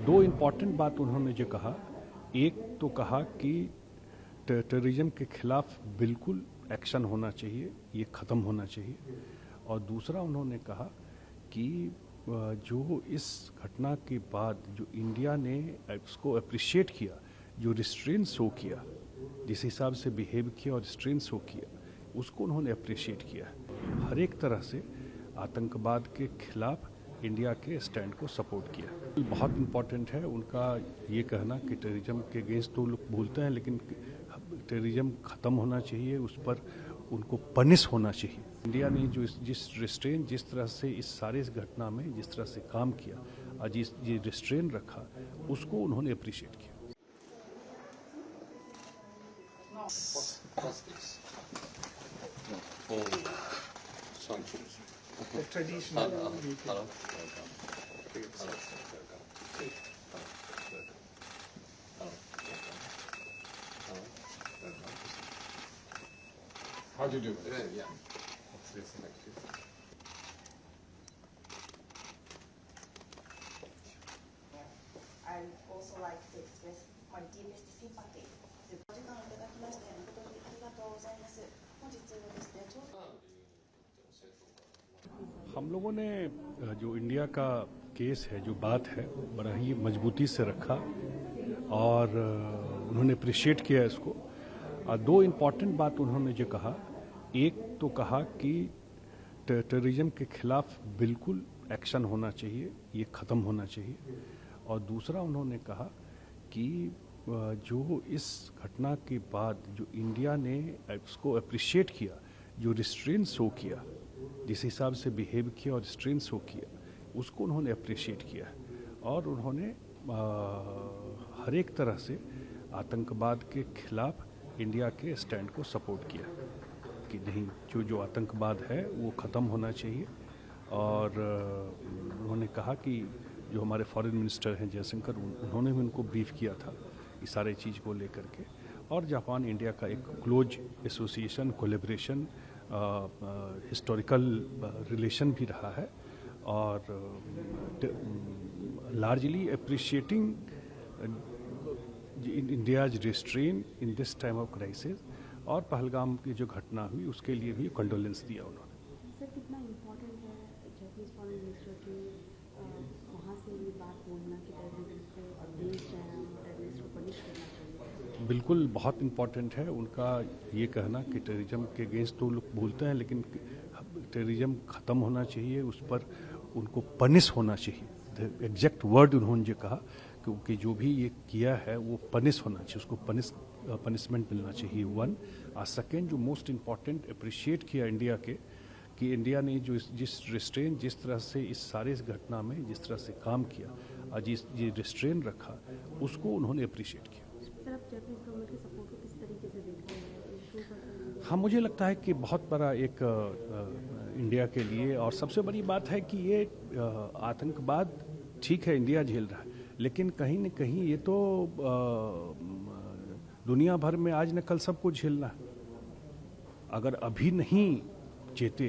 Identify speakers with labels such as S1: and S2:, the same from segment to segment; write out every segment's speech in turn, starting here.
S1: दो इम्पॉर्टेंट बात उन्होंने जो कहा, एक तो कहा कि टेररिज्म के खिलाफ बिल्कुल एक्शन होना चाहिए, ये ख़त्म होना चाहिए। और दूसरा उन्होंने कहा कि जो इस घटना के बाद जो इंडिया ने उसको अप्रिशिएट किया, जो रिस्ट्रेन शो किया, जिस हिसाब से बिहेव किया और रिस्ट्रेन शो किया, उसको उन्होंने अप्रिशिएट किया। हर एक तरह से आतंकवाद के खिलाफ इंडिया के स्टैंड को सपोर्ट किया। बहुत इम्पॉर्टेंट है उनका ये कहना कि टेररिज्म के अगेंस्ट तो लोग बोलते हैं, लेकिन टेररिज्म ख़त्म होना चाहिए, उस पर उनको पनिश होना चाहिए। इंडिया ने जो जिस रिस्ट्रेन, जिस तरह से इस सारे इस घटना में जिस तरह से काम किया और जिस ये रिस्ट्रेन रखा, उसको उन्होंने अप्रिशिएट किया।
S2: The traditional meeting.
S3: How do you do it?
S4: Yeah.
S3: Let's listen next to you.
S5: I'd also like to express my deepest sympathy. お時間をいただきまして誠にありがとうございます。本日ですね、ちょうど
S1: हम लोगों ने जो इंडिया का केस है, जो बात है, बड़ा ही मजबूती से रखा और उन्होंने अप्रिशिएट किया इसको। दो इम्पॉर्टेंट बात उन्होंने जो कहा, एक तो कहा कि टेररिज्म के खिलाफ बिल्कुल एक्शन होना चाहिए, ये ख़त्म होना चाहिए। और दूसरा उन्होंने कहा कि जो इस घटना के बाद जो इंडिया ने उसको अप्रिशिएट किया, जो रिस्ट्रेन शो किया, जिस हिसाब से बिहेव किया और रिस्ट्रेन शो किया, उसको उन्होंने अप्रिशिएट किया। और उन्होंने हर एक तरह से आतंकवाद के खिलाफ इंडिया के स्टैंड को सपोर्ट किया कि नहीं, जो आतंकवाद है वो ख़त्म होना चाहिए। और उन्होंने कहा कि जो हमारे फॉरेन मिनिस्टर हैं जयशंकर, उन्होंने भी उनको ब्रीफ किया था इस सारे चीज़ को लेकर के। और जापान इंडिया का एक close association, collaboration, historical relation भी रहा है। और largely appreciating India's restrain in this time of crisis. और पहलगाम की जो घटना हुई उसके लिए भी कंडोलेंस दिया उन्होंने।
S6: सर, कितना इम्पोर्टेंट है जापानीज फॉरेन मिनिस्टर की वहाँ से ये बात बोलना कि टेररिज्म पे अगेंस्ट है, टेररिस्ट को पनिश करना चाहिए?
S1: बिल्कुल बहुत इम्पॉर्टेंट है उनका ये कहना कि टेररिज्म के अगेंस्ट तो लोग बोलते हैं, लेकिन टेररिज्म ख़त्म होना चाहिए, उस पर उनको पनिश होना चाहिए। एग्जैक्ट वर्ड उन्होंने जो कहा, क्योंकि जो भी ये किया है वो पनिश होना चाहिए, उसको पनिशमेंट मिलना चाहिए। वन। और सेकेंड, जो मोस्ट इम्पॉर्टेंट अप्रिशिएट किया इंडिया के, कि इंडिया ने जो जिस रिस्ट्रेन, जिस तरह से इस सारे इस घटना में जिस तरह से काम किया और जिस ये रिस्ट्रेन रखा, उसको उन्होंने अप्रिशिएट किया।
S6: सर, आप जापानीज गवर्नमेंट के सपोर्ट को किस तरीके से देखते हैं?
S1: हाँ, मुझे लगता है कि बहुत बड़ा एक इंडिया के लिए, और सबसे बड़ी बात है कि ये आतंकवाद ठीक है इंडिया झेल रहा है, लेकिन कहीं न कहीं ये तो दुनिया भर में आज न कल सबको झेलना है। अगर अभी नहीं चेते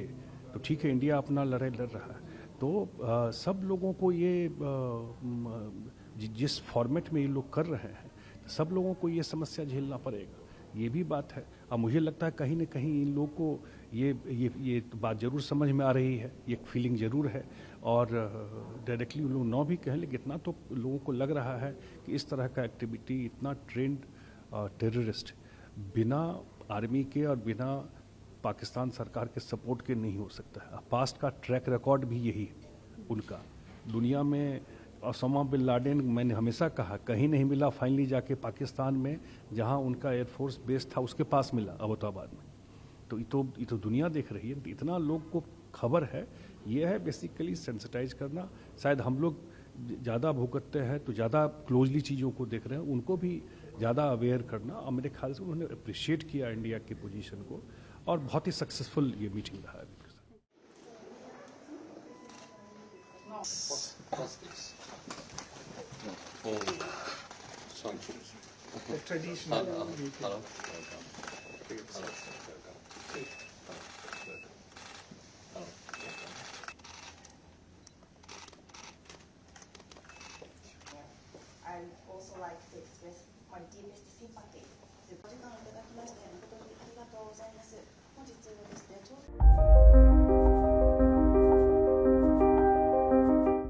S1: तो ठीक है, इंडिया अपना लड़ाई लड़ रहा है, तो सब लोगों को ये जिस फॉर्मेट में ये लोग कर रहे हैं, सब लोगों को ये समस्या झेलना पड़ेगा, ये भी बात है। और मुझे लगता है कहीं न कहीं इन लोगों को ये बात ज़रूर समझ में आ रही है, ये एक फीलिंग ज़रूर है। और डायरेक्टली लोग ना भी कहें, लेकिन इतना तो लोगों को लग रहा है कि इस तरह का एक्टिविटी, इतना ट्रेंड टेररिस्ट बिना आर्मी के और बिना पाकिस्तान सरकार के सपोर्ट के नहीं हो सकता है। पास्ट का ट्रैक रिकॉर्ड भी यही है उनका। दुनिया में ओसामा बिन लादेन, मैंने हमेशा कहा, कहीं नहीं मिला, फाइनली जाके पाकिस्तान में जहां उनका एयरफोर्स बेस था उसके पास मिला, अबोटाबाद में। तो ये तो दुनिया देख रही है, इतना लोग को खबर है। ये है बेसिकली सेंसिटाइज करना। शायद हम लोग ज़्यादा भुगतते हैं तो ज़्यादा क्लोजली चीज़ों को देख रहे हैं, उनको भी ज़्यादा अवेयर करना। और मेरे ख्याल से उन्होंने अप्रिशिएट किया इंडिया की पोजीशन को, और बहुत ही सक्सेसफुल ये मीटिंग रहा है।
S2: The traditional meeting.
S5: also like to express my deepest sympathy. お時間をいただきまして誠に